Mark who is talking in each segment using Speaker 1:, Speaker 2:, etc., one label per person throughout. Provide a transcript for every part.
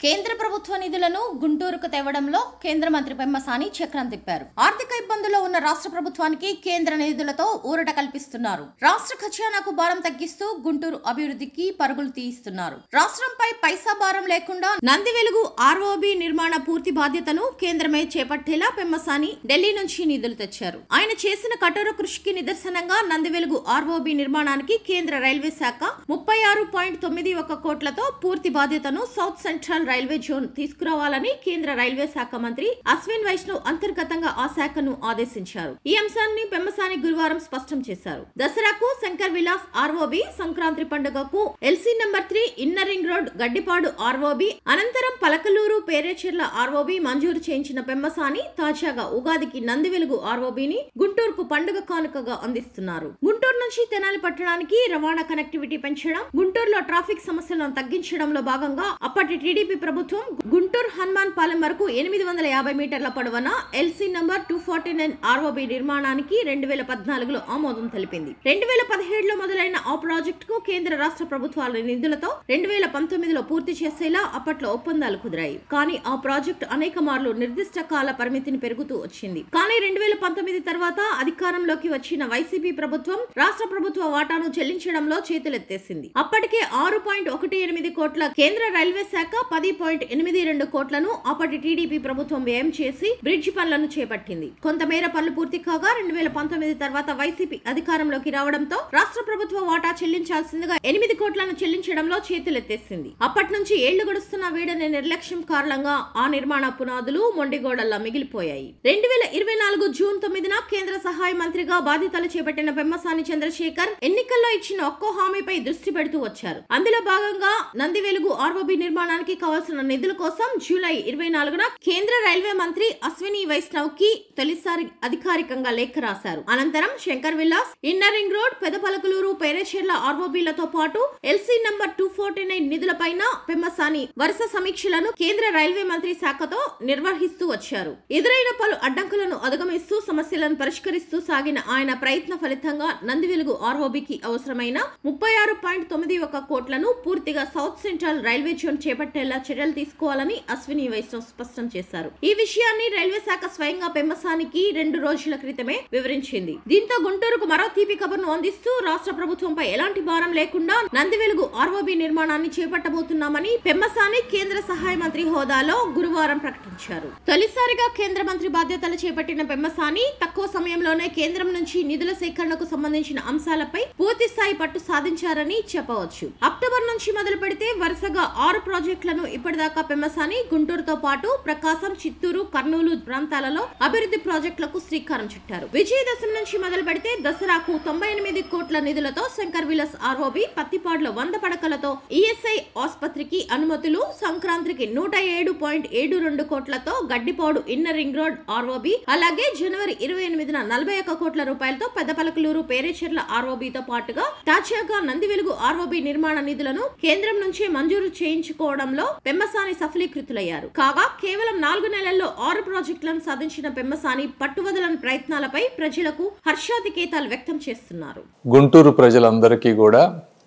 Speaker 1: కేంద్ర ప్రభుత్వ నిధులను గుంటూరుకు తేవడంలో కేంద్ర మంత్రి పెమ్మసాని చక్రం తిప్పారు. ఆర్థిక ఇబ్బందుల్లో ఉన్న రాష్ట్ర ప్రభుత్వానికి కేంద్ర నిధులతో ఊరట కల్పిస్తున్నారు. రాష్ట్ర ఖజానాకు భారం తగ్గిస్తూ గుంటూరు అభివృద్ధికి పరుగులు తీయిస్తున్నారు. రాష్ట్రంపై పైసా భారం లేకుండా నందివెలుగు ఆర్ఓబి నిర్మాణ పూర్తి బాధ్యతను కేంద్రమే చేపట్టేలా పెమ్మసాని ఢిల్లీ నుంచి నిధులు తెచ్చారు. ఆయన చేసిన కఠోర కృషికి నిదర్శనంగా నందివెలుగు ఆర్ఓబి నిర్మాణానికి కేంద్ర రైల్వే శాఖ 36.91 కోట్లతో పూర్తి బాధ్యతను సౌత్ సెంట్రల్ రైల్వే జోన్ తీసుకురావాలని కేంద్ర రైల్వే శాఖ మంత్రి అశ్విన్ వైష్ణవ్ అంతర్గతంగా ఆ శాఖను ఆదేశించారు. ఈ అంశాన్ని పెమ్మసాని గురువారం స్పష్టం చేశారు. దసరాకు శంకర్ విలాస్ ఆర్ఓబి, సంక్రాంతి పండుగకు LC number 3 inner ring road Gaddipadu ROB, అనంతరం పలకలూరు పేరేచెర్ల ఆర్ఓబి మంజూరు చేయించిన పెమ్మసాని తాజాగా ఉగాదికి నందివెలుగు ఆర్ఓబిని గుంటూరుకు పండుగ కానుకగా అందిస్తున్నారు. గుంటూరు నుంచి తెనాలి పట్టణానికి రవాణా కనెక్టివిటీ పెంచడం, గుంటూరులో ట్రాఫిక్ సమస్యలను తగ్గించడంలో భాగంగా అప్పటి టీడీపీ ప్రభుత్వం గుంటూరు హనుమాన్ పాలెం వరకు 850 మీటర్ల పొడవున ఎల్సీ నంబర్ 249 ఆర్ఓబి నిర్మాణానికి 2014లో ఆమోదం తెలిపింది. 2017లో మొదలైన ఆ ప్రాజెక్టుకు కేంద్ర రాష్ట్ర ప్రభుత్వాల నిధులతో 2019లో పూర్తి చేసేలా అప్పట్లో ఒప్పందాలు కుదిరాయి. కానీ ఆ ప్రాజెక్టు అనేక మార్లు నిర్దిష్ట కాల పరిమితిని పెరుగుతూ వచ్చింది. కానీ 2019 తర్వాత అధికారంలోకి వచ్చిన వైసీపీ ప్రభుత్వం రాష్ట్ర ప్రభుత్వ వాటాను చెల్లించడంలో చేతులెత్తేసింది. అప్పటికే 6.18 కోట్ల కేంద్ర రైల్వే శాఖ 10.82 కోట్లను అప్పటి టీడీపీ ప్రభుత్వం వ్యయం చేసి బ్రిడ్జి పనులను చేపట్టింది. కొంతమేర పనులు పూర్తి కాగా 2019 తర్వాత వైసీపీ అధికారంలోకి రావడంతో రాష్ట్ర ప్రభుత్వ వాటా చెల్లించాల్సిందిగా 8 కోట్లను చెల్లించడంలో చేతులెత్తేసింది. అప్పటి నుంచి ఏళ్లు గడుస్తున్న వీడని నిర్లక్ష్యం కారణంగా ఆ నిర్మాణ పునాదులు మొండిగోడల్లా మిగిలిపోయాయి. 2024 జూన్ 9న కేంద్ర సహాయ మంత్రిగా బాధ్యతలు చేపట్టిన పెమ్మసాని చంద్రశేఖర్ ఎన్నికల్లో ఇచ్చిన ఒక్కో హామీపై దృష్టి పెడుతూ వచ్చారు. అందులో భాగంగా నందివెలుగు ఆర్ఓబి నిర్మాణానికి కావాల్సిన నిధుల కోసం జూలై 24న కేంద్ర రైల్వే మంత్రి అశ్విని వైష్ణవ్ కి తొలిసారి అధికారికంగా లేఖ రాశారు. అనంతరం Shankar Vilas, inner ring road, Pedapalakaluru, Perecherla ఆర్ఓబిలతో పాటు ఎల్సీ నంబర్ 249 నిధులపైన పెమ్మసాని వరుస సమీక్షలను కేంద్ర రైల్వే మంత్రి శాఖతో నిర్వహిస్తూ వచ్చారు. ఎదురైన పలు అడ్డంకులను అధిగమిస్తూ సమస్యలను పరిష్కరిస్తూ సాగిన ఆయన ప్రయత్న ఫలితంగా నందివెలుగు ఆర్ఓబికి అవసరమైన 36.91 కోట్లను పూర్తిగా సౌత్ సెంట్రల్ రైల్వే జోన్ చేపట్టేలా చర్యలు తీసుకోవాలని అశ్విని వైష్ణవ్ స్పష్టం చేశారు. ఈ విషయాన్ని రైల్వే శాఖ స్వయంగా పెమ్మసానికి 2 రోజుల క్రితమే వివరించింది. దీంతో గుంటూరుకు మరో తీపి కబుర్ను అందిస్తూ రాష్ట్ర ప్రభుత్వంపై ఎలాంటి భారం లేకుండా నందివెలుగు ఆర్ఓబి నిర్మాణాన్ని చేపట్టబోతున్నామని పెమ్మసాని కేంద్ర సహాయ మంత్రి హోదాలో గురువారం ప్రకటించారు. తొలిసారిగా కేంద్ర మంత్రి బాధ్యతలు చేపట్టిన పెమ్మసాని తక్కువ సమయంలోనే కేంద్రం నుంచి నిధుల సేకరణకు సంబంధించిన అంశాలపై పూర్తి స్థాయి పట్టు సాధించారని చెప్పవచ్చు. అక్టోబర్ నుంచి మొదలు పెడితే వరుసగా 6 ప్రాజెక్టులను ఇప్పటిదాకా పెమ్మసాని గుంటూరుతో పాటు ప్రకాశం, చిత్తూరు, కర్నూలు ప్రాంతాలలో అభివృద్ధి ప్రాజెక్టులకు శ్రీకారం చుట్టారు. విజయదశమి నుంచి మొదలు పెడితే దసరాకు 98 కోట్ల నిధులతో శంకర్ విలాస్ ఆర్ఓబి, పత్తిపాడులో 100 పడకలతో ఈఎస్ఐ ఆసుపత్రికి అనుమతులు, సంక్రాంతికి 107.72 కోట్లతో Gaddipadu inner ring road ROB, అలాగే జనవరి 28న 41 కోట్ల రూపాయలతో పెద్దపలకలూరు పేరేచెర్ల ఆర్ఓబితో పాటుగా తాజాగా నందివెలుగు ఆర్ఓబి నిర్మాణ నిధులను కేంద్రం నుంచే మంజూరు చేయించుకోవడంలో పెమ్మసాని సఫలీకృతులయ్యారు. కాగా కేవలం 4 నెలల్లో 6 ప్రాజెక్టులను సాధించిన పెమ్మసాని పట్టువదలని ప్రయత్నాలపై ప్రజలకు హర్షాతికేతాలు వ్యక్తం చేస్తున్నారు.
Speaker 2: గుంటూరు ప్రజలందరికీ కూడా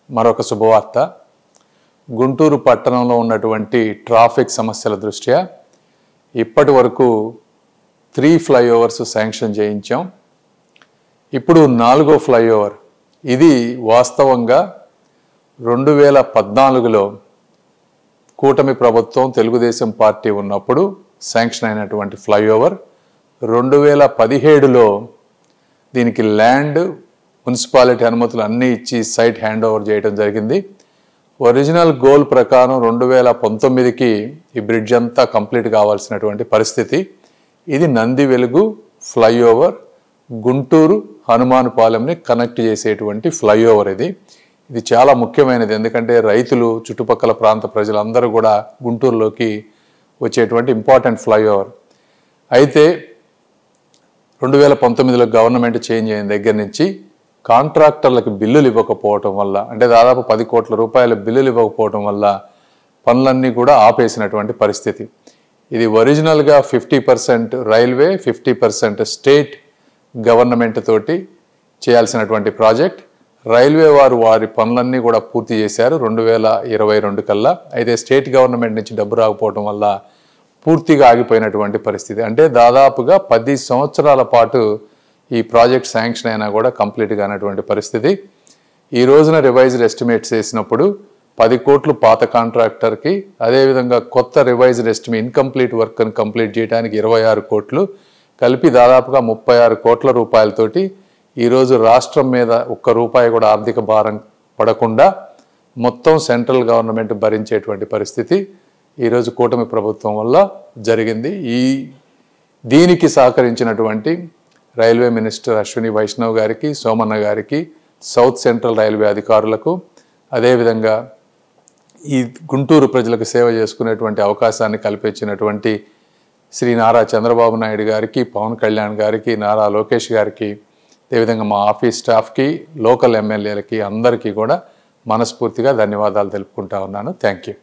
Speaker 2: మరొక శుభవార్త. గుంటూరు పట్టణంలో ఉన్నటువంటి ట్రాఫిక్ సమస్యల దృష్ట్యా ఇప్పటి వరకు 3 ఫ్లైఓవర్స్ శాంక్షన్ చేయించాం. ఇప్పుడు 4వ ఫ్లైఓవర్, ఇది వాస్తవంగా 2014లో కూటమి ప్రభుత్వం తెలుగుదేశం పార్టీ ఉన్నప్పుడు శాంక్షన్ అయినటువంటి ఫ్లైఓవర్. 2017లో దీనికి ల్యాండ్, మున్సిపాలిటీ అనుమతులు అన్నీ ఇచ్చి సైట్ హ్యాండ్ ఓవర్ చేయడం జరిగింది. ఒరిజినల్ గోల్ ప్రకారం 2019కి ఈ బ్రిడ్జ్ అంతా కంప్లీట్ కావాల్సినటువంటి పరిస్థితి. ఇది నందివెలుగు ఫ్లైఓవర్, గుంటూరు హనుమాన్ పాలెంని కనెక్ట్ చేసేటువంటి ఫ్లైఓవర్. ఇది చాలా ముఖ్యమైనది. ఎందుకంటే రైతులు, చుట్టుపక్కల ప్రాంత ప్రజలందరూ కూడా గుంటూరులోకి వచ్చేటువంటి ఇంపార్టెంట్ ఫ్లైఓవర్. అయితే 2019లో గవర్నమెంట్ చేంజ్ అయిన దగ్గర నుంచి కాంట్రాక్టర్లకు బిల్లులు ఇవ్వకపోవటం వల్ల, అంటే దాదాపు 10 కోట్ల రూపాయల బిల్లులు ఇవ్వకపోవటం వల్ల పనులన్నీ కూడా ఆపేసినటువంటి పరిస్థితి. ఇది ఒరిజినల్గా 50% రైల్వే, 50% స్టేట్ గవర్నమెంట్ తోటి చేయాల్సినటువంటి ప్రాజెక్ట్. రైల్వే వారి పనులన్నీ కూడా పూర్తి చేశారు 2022 కల్లా. అయితే స్టేట్ గవర్నమెంట్ నుంచి డబ్బు రాకపోవడం వల్ల పూర్తిగా ఆగిపోయినటువంటి పరిస్థితి. అంటే దాదాపుగా 10 సంవత్సరాల పాటు ఈ ప్రాజెక్ట్ శాంక్షన్ అయినా కూడా కంప్లీట్ కానటువంటి పరిస్థితి. ఈ రోజున రివైజ్డ్ ఎస్టిమేట్స్ వేసినప్పుడు 10 కోట్లు పాత కాంట్రాక్టర్కి, అదేవిధంగా కొత్త రివైజ్డ్ ఎస్టిమేట్ ఇన్కంప్లీట్ వర్క్ను కంప్లీట్ చేయడానికి 26 కోట్లు కలిపి దాదాపుగా 36 కోట్ల రూపాయలతోటి ఈరోజు రాష్ట్రం మీద ఒక్క రూపాయి కూడా ఆర్థిక భారం పడకుండా మొత్తం సెంట్రల్ గవర్నమెంట్ భరించేటువంటి పరిస్థితి ఈరోజు కూటమి ప్రభుత్వం వల్ల జరిగింది. దీనికి సహకరించినటువంటి రైల్వే మినిస్టర్ అశ్విని వైష్ణవ్ గారికి, సోమన్న గారికి, సౌత్ సెంట్రల్ రైల్వే అధికారులకు, అదేవిధంగా ఈ గుంటూరు ప్రజలకు సేవ చేసుకునేటువంటి అవకాశాన్ని కల్పించినటువంటి శ్రీ నారా చంద్రబాబు నాయుడు గారికి, పవన్ కళ్యాణ్ గారికి, నారా లోకేష్ గారికి, అదేవిధంగా మా ఆఫీస్ స్టాఫ్కి, లోకల్ ఎమ్మెల్యేలకి అందరికీ కూడా మనస్ఫూర్తిగా ధన్యవాదాలు తెలుపుకుంటా ఉన్నాను. Thank you.